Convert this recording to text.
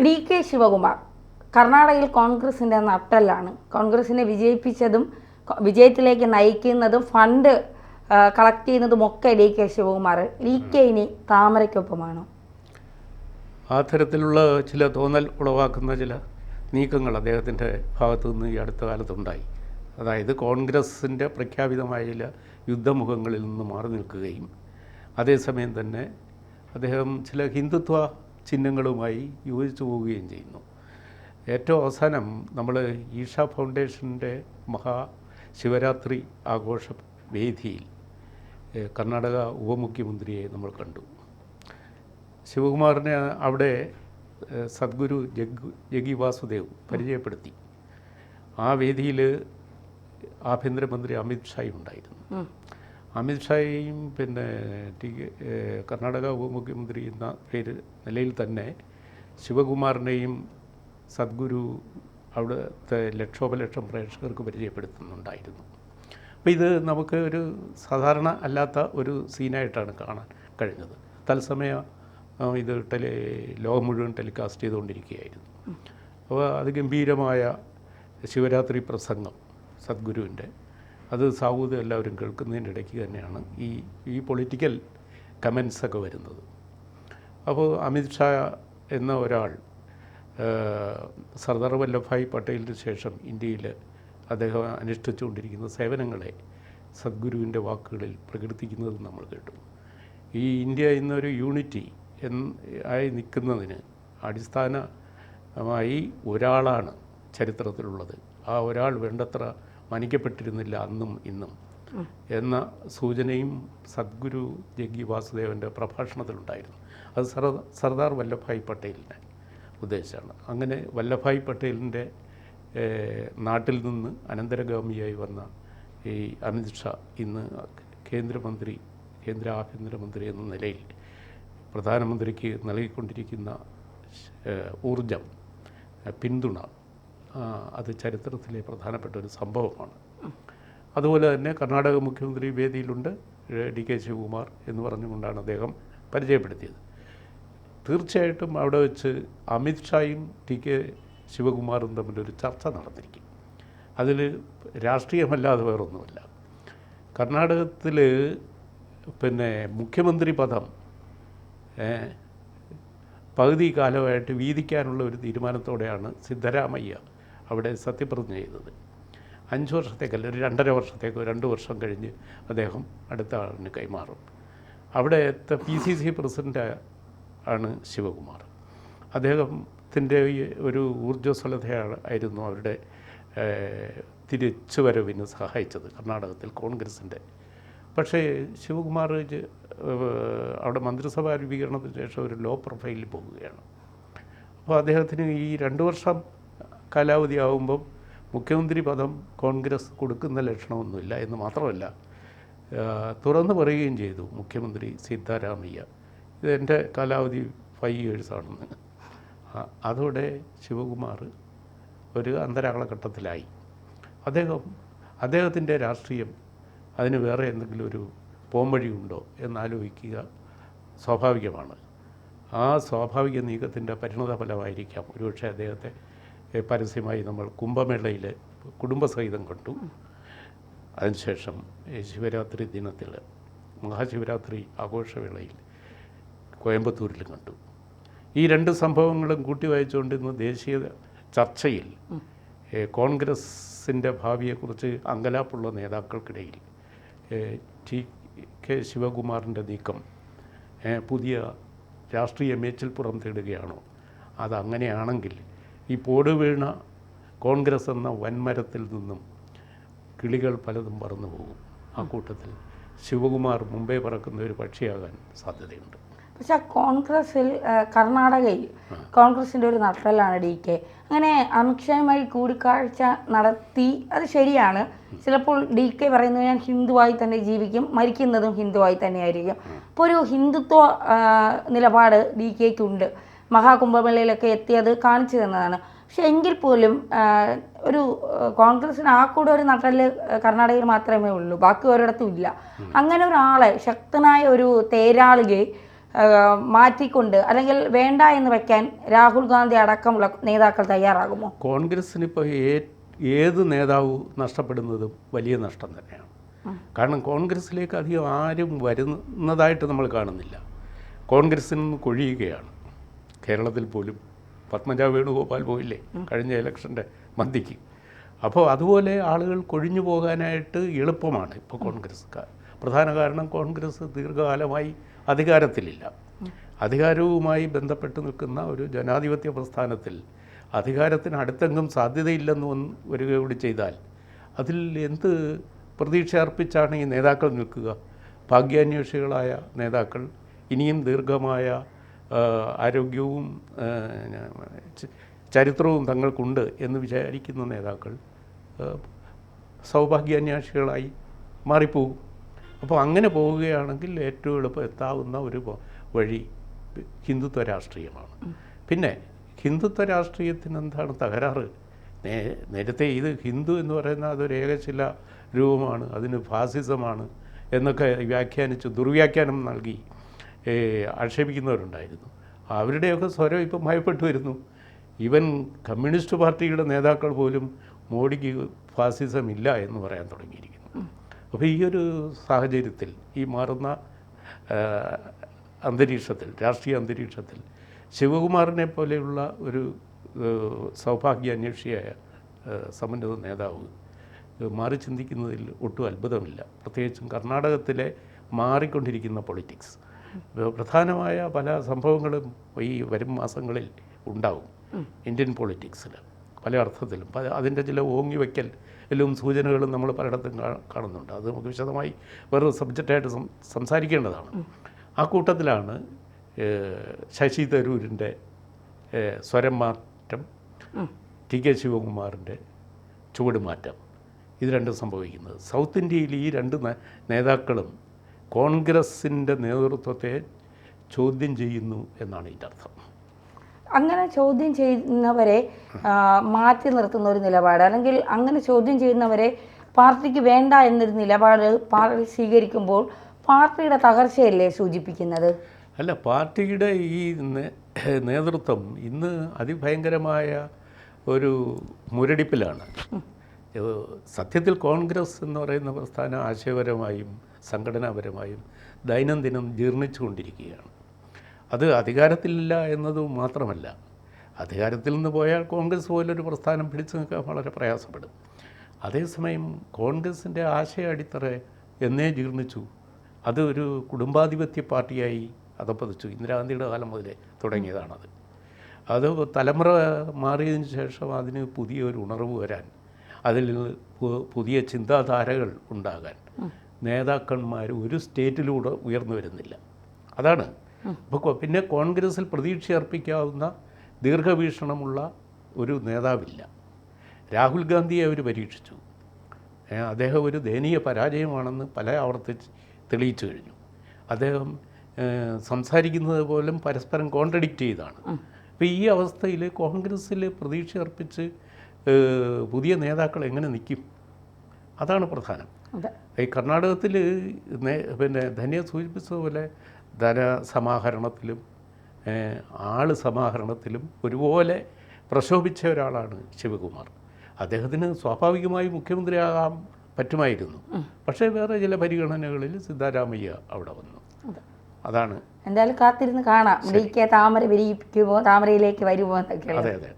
D K Shivakumar കർണാടകയിൽ കോൺഗ്രസിൻ്റെ നട്ടെല്ലാണ്. കോൺഗ്രസിനെ വിജയിപ്പിച്ചതും വിജയത്തിലേക്ക് നയിക്കുന്നതും ഫണ്ട് കളക്ട് ചെയ്യുന്നതുമൊക്കെ D K Shivakumar. D K ഇനി താമരയ്ക്കൊപ്പമാണോ? ആ തരത്തിലുള്ള ചില തോന്നൽ ഉളവാക്കുന്ന ചില നീക്കങ്ങൾ അദ്ദേഹത്തിൻ്റെ ഭാഗത്തു നിന്ന് ഈ അടുത്ത കാലത്തുണ്ടായി. അതായത് കോൺഗ്രസിൻ്റെ പ്രഖ്യാപിതമായ ചില യുദ്ധമുഖങ്ങളിൽ നിന്ന് മാറി നിൽക്കുകയും അതേസമയം തന്നെ അദ്ദേഹം ചില ഹിന്ദുത്വ ചിഹ്നങ്ങളുമായി യോജിച്ചു പോവുകയും ചെയ്യുന്നു. ഏറ്റവും അവസാനം നമ്മൾ ഈഷ ഫൗണ്ടേഷൻ്റെ മഹാശിവരാത്രി ആഘോഷ വേദിയിൽ കർണാടക ഉപമുഖ്യമന്ത്രിയെ നമ്മൾ കണ്ടു. ശിവകുമാറിനെ അവിടെ സദ്ഗുരു ജഗ്ഗി വാസുദേവ് പരിചയപ്പെടുത്തി. ആ വേദിയിൽ ആഭ്യന്തരമന്ത്രി അമിത് ഷായും ഉണ്ടായിരുന്നു. അമിത് ഷായും പിന്നെ കർണാടക ഉപമുഖ്യമന്ത്രി എന്ന നിലയിൽ തന്നെ ശിവകുമാറിനെയും സദ്ഗുരു അവിടുത്തെ ലക്ഷോപലക്ഷം പ്രേക്ഷകർക്ക് പരിചയപ്പെടുത്തുന്നുണ്ടായിരുന്നു. അപ്പോൾ ഇത് നമുക്ക് ഒരു സാധാരണ അല്ലാത്ത ഒരു സീനായിട്ടാണ് കാണാൻ കഴിഞ്ഞത്. തത്സമയ ഇത് ലോകം മുഴുവൻ ടെലികാസ്റ്റ് ചെയ്തുകൊണ്ടിരിക്കുകയായിരുന്നു. അപ്പോൾ അതിഗംഭീരമായ ശിവരാത്രി പ്രസംഗം സദ്ഗുരുവിൻ്റെ, അത് സാവൂത് എല്ലാവരും കേൾക്കുന്നതിൻ്റെ ഇടയ്ക്ക് തന്നെയാണ് ഈ പൊളിറ്റിക്കൽ കമൻസൊക്കെ വരുന്നത്. അപ്പോൾ അമിത് ഷാ എന്ന ഒരാൾ സർദാർ വല്ലഭായ് പട്ടേലിന് ശേഷം ഇന്ത്യയിൽ അദ്ദേഹം അനുഷ്ഠിച്ചുകൊണ്ടിരിക്കുന്ന സേവനങ്ങളെ സദ്ഗുരുവിൻ്റെ വാക്കുകളിൽ പ്രകീർത്തിക്കുന്നത് നമ്മൾ കേട്ടു. ഈ ഇന്ത്യ ഇന്നൊരു യൂണിറ്റി ആയി നിൽക്കുന്നതിന് അടിസ്ഥാനമായി ഒരാളാണ് ചരിത്രത്തിലുള്ളത്. ആ ഒരാൾ വേണ്ടത്ര മാനിക്കപ്പെട്ടിരുന്നില്ല അന്നും ഇന്നും എന്ന സൂചനയും സദ്ഗുരു ജഗ്ഗി വാസുദേവൻ്റെ പ്രഭാഷണത്തിലുണ്ടായിരുന്നു. അത് സർദാർ വല്ലഭായ് പട്ടേലിനെ ഉദ്ദേശിച്ചാണ്. അങ്ങനെ വല്ലഭായ് പട്ടേലിൻ്റെ നാട്ടിൽ നിന്ന് അനന്തരഗാമിയായി വന്ന ഈ അമിത് ഷാ ഇന്ന് കേന്ദ്ര ആഭ്യന്തരമന്ത്രി എന്ന നിലയിൽ പ്രധാനമന്ത്രിക്ക് നൽകിക്കൊണ്ടിരിക്കുന്ന ഊർജം, പിന്തുണ, അത് ചരിത്രത്തിലെ പ്രധാനപ്പെട്ട ഒരു സംഭവമാണ്. അതുപോലെ തന്നെ കർണാടക മുഖ്യമന്ത്രി വേദിയിലുണ്ട്, ഡി കെ ശിവകുമാർ എന്ന് പറഞ്ഞുകൊണ്ടാണ് അദ്ദേഹം പരിചയപ്പെടുത്തിയത്. തീർച്ചയായിട്ടും അവിടെ വെച്ച് അമിത് ഷായും ടി കെ ശിവകുമാറും തമ്മിലൊരു ചർച്ച നടന്നിരിക്കും. അതിൽ രാഷ്ട്രീയമല്ലാതെ വേറൊന്നുമല്ല. കർണാടകത്തിൽ പിന്നെ മുഖ്യമന്ത്രി പദം പകുതി കാലമായിട്ട് വീതിക്കാനുള്ള ഒരു തീരുമാനത്തോടെയാണ് സിദ്ധരാമയ്യ അവിടെ സത്യപ്രതിജ്ഞ ചെയ്തത്. 5 വർഷത്തേക്കല്ല, ഒരു 2.5 വർഷത്തേക്കോ 2 വർഷം കഴിഞ്ഞ് അദ്ദേഹം അടുത്ത ആളിന് കൈമാറും. അവിടുത്തെ PCC പ്രസിഡൻ്റ് ആണ് ശിവകുമാർ. അദ്ദേഹത്തിൻ്റെ ഒരു ഊർജ്ജസ്വലതയായിരുന്നു അവരുടെ തിരിച്ചുവരവിന് സഹായിച്ചത് കർണാടകത്തിൽ കോൺഗ്രസിൻ്റെ. പക്ഷേ ശിവകുമാർ അവിടെ മന്ത്രിസഭാ രൂപീകരണത്തിന് ശേഷം ഒരു ലോ പ്രൊഫൈലിൽ പോവുകയാണ്. അപ്പോൾ അദ്ദേഹത്തിന് ഈ 2 വർഷം കാലാവധി ആകുമ്പം മുഖ്യമന്ത്രി പദം കോൺഗ്രസ് കൊടുക്കുന്ന ലക്ഷണമൊന്നുമില്ല എന്ന് മാത്രമല്ല, തുറന്നു പറയുകയും ചെയ്തു മുഖ്യമന്ത്രി സിദ്ധരാമയ്യ, ഇതെൻ്റെ കാലാവധി 5 years ആണെന്ന്. അതോടെ ശിവകുമാർ ഒരു അന്തരാളഘട്ടത്തിലായി. അദ്ദേഹത്തിൻ്റെ രാഷ്ട്രീയം അതിന് വേറെ എന്തെങ്കിലും ഒരു പോംവഴിയുണ്ടോ എന്നാലോചിക്കുക സ്വാഭാവികമാണ്. ആ സ്വാഭാവിക നീക്കത്തിൻ്റെ പരിണത ഫലമായിരിക്കാം ഒരുപക്ഷെ അദ്ദേഹത്തെ പരസ്യമായി നമ്മൾ കുംഭമേളയിൽ കുടുംബസഹിതം കണ്ടു. അതിനുശേഷം ശിവരാത്രി ദിനത്തിൽ മഹാശിവരാത്രി ആഘോഷവേളയിൽ കോയമ്പത്തൂരിലും കണ്ടു. ഈ 2 സംഭവങ്ങളും കൂട്ടി വായിച്ചുകൊണ്ട് ഇന്ന് ദേശീയ ചർച്ചയിൽ കോൺഗ്രസിൻ്റെ ഭാവിയെക്കുറിച്ച് അങ്കലാപ്പുള്ള നേതാക്കൾക്കിടയിൽ ടി കെ ശിവകുമാറിൻ്റെ നീക്കം പുതിയ രാഷ്ട്രീയ മേച്ചിൽപ്പുറം തേടുകയാണോ? അതങ്ങനെയാണെങ്കിൽ ഈ പോടുവീണ കോൺഗ്രസ് എന്ന വൻമരത്തിൽ നിന്നും കിളികൾ പലതും പറന്നു പോകും. ആ കൂട്ടത്തിൽ ശിവകുമാർ മുമ്പേ പറക്കുന്ന ഒരു പക്ഷിയാകാൻ സാധ്യതയുണ്ട്. പക്ഷെ കോൺഗ്രസിൽ കർണാടകയിൽ കോൺഗ്രസിൻ്റെ ഒരു നട്ടലാണ് ഡി കെ. അങ്ങനെ അമിത്ഷായുമായി കൂടിക്കാഴ്ച നടത്തി, അത് ശരിയാണ്. ചിലപ്പോൾ ഡി കെ പറയുന്നത് ഞാൻ ഹിന്ദുവായി തന്നെ ജീവിക്കും, മരിക്കുന്നതും ഹിന്ദുവായി തന്നെയായിരിക്കും. അപ്പോൾ ഒരു ഹിന്ദുത്വ നിലപാട് ഡി കെക്കുണ്ട്. മഹാകുംഭമേളയിലൊക്കെ എത്തിയത് കാണിച്ചു തന്നതാണ്. പക്ഷെ എങ്കിൽ പോലും ഒരു കോൺഗ്രസിന് ആ കൂടെ ഒരു നട്ടല് കർണാടകയിൽ മാത്രമേ ഉള്ളൂ, ബാക്കി ഒരിടത്തും ഇല്ല. അങ്ങനെ ഒരാളെ, ശക്തനായ ഒരു തേരാളിയെ മാറ്റിക്കൊണ്ട് അല്ലെങ്കിൽ വേണ്ട എന്ന് വയ്ക്കാൻ രാഹുൽ ഗാന്ധി അടക്കമുള്ള നേതാക്കൾ തയ്യാറാകുമോ? കോൺഗ്രസ്സിനിപ്പോൾ ഏത് നേതാവ് നഷ്ടപ്പെടുന്നതും വലിയ നഷ്ടം തന്നെയാണ്. കാരണം കോൺഗ്രസ്സിലേക്ക് അധികം ആരും വരുന്നതായിട്ട് നമ്മൾ കാണുന്നില്ല. കോൺഗ്രസ്സിൽ നിന്ന് കൊഴിയുകയാണ്. കേരളത്തിൽ പോലും പത്മജ വേണുഗോപാൽ പോയില്ലേ കഴിഞ്ഞ ഇലക്ഷൻ്റെ മധ്യയ്ക്ക്. അപ്പോൾ അതുപോലെ ആളുകൾ കൊഴിഞ്ഞു പോകാനായിട്ട് എളുപ്പമാണ് ഇപ്പോൾ കോൺഗ്രസ്സുകാർ. പ്രധാന കാരണം കോൺഗ്രസ് ദീർഘകാലമായി അധികാരത്തിലില്ല. അധികാരവുമായി ബന്ധപ്പെട്ട് നിൽക്കുന്ന ഒരു ജനാധിപത്യ പ്രസ്ഥാനത്തിൽ അധികാരത്തിന് അടുത്തെങ്കും സാധ്യതയില്ലെന്ന് വരികയോട് ചെയ്താൽ അതിൽ എന്ത് പ്രതീക്ഷ അർപ്പിച്ചാണ് ഈ നേതാക്കൾ നിൽക്കുക? ഭാഗ്യാന്വേഷികളായ നേതാക്കൾ, ഇനിയും ദീർഘമായ ആരോഗ്യവും ചരിത്രവും തങ്ങൾക്കുണ്ട് എന്ന് വിചാരിക്കുന്ന നേതാക്കൾ സൗഭാഗ്യാന്വേഷികളായി മാറിപ്പോകും. അപ്പോൾ അങ്ങനെ പോവുകയാണെങ്കിൽ ഏറ്റവും എളുപ്പം എത്താവുന്ന ഒരു വഴി ഹിന്ദുത്വ രാഷ്ട്രീയമാണ്. പിന്നെ ഹിന്ദുത്വ രാഷ്ട്രീയത്തിന് എന്താണ് തകരാറ്? നേരത്തെ ഇത് ഹിന്ദു എന്ന് പറയുന്ന അതൊരു ഏകശില രൂപമാണ്, അതിന് ഫാസിസമാണ് എന്നൊക്കെ വ്യാഖ്യാനിച്ച് ദുർവ്യാഖ്യാനം നൽകി ആക്ഷേപിക്കുന്നവരുണ്ടായിരുന്നു. അവരുടെയൊക്കെ സ്വരം ഇപ്പം ഭയപ്പെട്ടു വരുന്നു. ഈവൻ കമ്മ്യൂണിസ്റ്റ് പാർട്ടിയുടെ നേതാക്കൾ പോലും മോഡിക്ക് ഫാസിസം ഇല്ല എന്ന് പറയാൻ തുടങ്ങിയിരിക്കുന്നു. അപ്പോൾ ഈ ഒരു സാഹചര്യത്തിൽ, ഈ മാറുന്ന അന്തരീക്ഷത്തിൽ, രാഷ്ട്രീയ അന്തരീക്ഷത്തിൽ ശിവകുമാറിനെ പോലെയുള്ള ഒരു സൗഭാഗ്യാന്വേഷിയായ സമുന്നത നേതാവ് മാറി ചിന്തിക്കുന്നതിൽ ഒട്ടും അത്ഭുതമില്ല. പ്രത്യേകിച്ചും കർണാടകത്തിലെ മാറിക്കൊണ്ടിരിക്കുന്ന പൊളിറ്റിക്സ്, പ്രധാനമായ പല സംഭവങ്ങളും ഈ വരും മാസങ്ങളിൽ ഉണ്ടാവും ഇന്ത്യൻ പൊളിറ്റിക്സിൽ പല അർത്ഥത്തിലും. അതിൻ്റെ ചില ഓങ്ങി വയ്ക്കൽ എല്ലാം സൂചനകളും നമ്മൾ പലയിടത്തും കാണുന്നുണ്ട്. അത് നമുക്ക് വിശദമായി വേറൊരു സബ്ജക്റ്റായിട്ട് സംസാരിക്കേണ്ടതാണ്. ആ കൂട്ടത്തിലാണ് ശശി തരൂരിൻ്റെ സ്വരം മാറ്റം, ടി കെ ശിവകുമാറിൻ്റെ ചുവടുമാറ്റം, ഇത് രണ്ടും സംഭവിക്കുന്നത്. സൗത്ത് ഇന്ത്യയിൽ ഈ രണ്ട് നേതാക്കളും കോൺഗ്രസിൻ്റെ നേതൃത്വത്തെ ചോദ്യം ചെയ്യുന്നു എന്നാണ് ഇതിൻ്റെ അർത്ഥം. അങ്ങനെ ചോദ്യം ചെയ്യുന്നവരെ മാറ്റി നിർത്തുന്ന ഒരു നിലപാട്, അല്ലെങ്കിൽ അങ്ങനെ ചോദ്യം ചെയ്യുന്നവരെ പാർട്ടിക്ക് വേണ്ട എന്നൊരു നിലപാട് പാർട്ടി സ്വീകരിക്കുമ്പോൾ പാർട്ടിയുടെ തകർച്ചയല്ലേ സൂചിപ്പിക്കുന്നത്? അല്ല, പാർട്ടിയുടെ ഈ നേതൃത്വം ഇന്ന് അതിഭയങ്കരമായ ഒരു മുരടിപ്പിലാണ്. സത്യത്തിൽ കോൺഗ്രസ് എന്ന് പറയുന്ന പ്രസ്ഥാനം ആശയപരമായും സംഘടനാപരമായും ദൈനംദിനം ജീർണിച്ചുകൊണ്ടിരിക്കുകയാണ്. അത് അധികാരത്തിലില്ല എന്നത് മാത്രമല്ല, അധികാരത്തിൽ നിന്ന് പോയാൽ കോൺഗ്രസ് പോലൊരു പ്രസ്ഥാനം പിടിച്ചു നിൽക്കാൻ വളരെ പ്രയാസപ്പെടും. അതേസമയം കോൺഗ്രസിൻ്റെ ആശയ അടിത്തറ എന്നേ ജീർണിച്ചു. അത് ഒരു കുടുംബാധിപത്യ പാർട്ടിയായി അതപ്പതിച്ചു. ഇന്ദിരാഗാന്ധിയുടെ കാലം മുതലേ തുടങ്ങിയതാണത്. അത് തലമുറ മാറിയതിന് ശേഷം അതിന് പുതിയൊരു ഉണർവ് വരാൻ, അതിൽ പുതിയ ചിന്താധാരകൾ ഉണ്ടാകാൻ നേതാക്കന്മാർ ഒരു സ്റ്റേറ്റിലൂടെ ഉയർന്നു വരുന്നില്ല. അതാണ്. അപ്പോൾ പിന്നെ കോൺഗ്രസിൽ പ്രതീക്ഷ അർപ്പിക്കാവുന്ന ദീർഘവീക്ഷണമുള്ള ഒരു നേതാവില്ല. രാഹുൽ ഗാന്ധിയെ അവർ പരീക്ഷിച്ചു. അദ്ദേഹം ഒരു ദയനീയ പരാജയമാണെന്ന് പല ആവർത്തിച്ച് തെളിയിച്ചു കഴിഞ്ഞു. അദ്ദേഹം സംസാരിക്കുന്നത് പോലും പരസ്പരം കോൺട്രഡിക്റ്റ് ചെയ്താണ്. അപ്പോൾ ഈ അവസ്ഥയിൽ കോൺഗ്രസ്സിൽ പ്രതീക്ഷ അർപ്പിച്ച് പുതിയ നേതാക്കൾ എങ്ങനെ നിൽക്കും? അതാണ് പ്രധാനം. ഈ കർണാടകത്തിൽ പിന്നെ ധന്യ സൂചിപ്പിച്ചതുപോലെ ധനസമാഹരണത്തിലും ആള് സമാഹരണത്തിലും ഒരുപോലെ പ്രശോഭിച്ച ഒരാളാണ് ശിവകുമാർ. അദ്ദേഹത്തിന് സ്വാഭാവികമായി മുഖ്യമന്ത്രിയാകാൻ പറ്റുമായിരുന്നു. പക്ഷേ വേറെ ചില പരിഗണനകളിൽ സിദ്ധാരാമയ്യ അവിടെ വന്നു. അതാണ്. എന്തായാലും കാത്തിരുന്ന് കാണാം. താമര വിരിയിക്കുമോ, താമരയിലേക്ക് വരുമോ എന്നൊക്കെ. അതെ അതെ.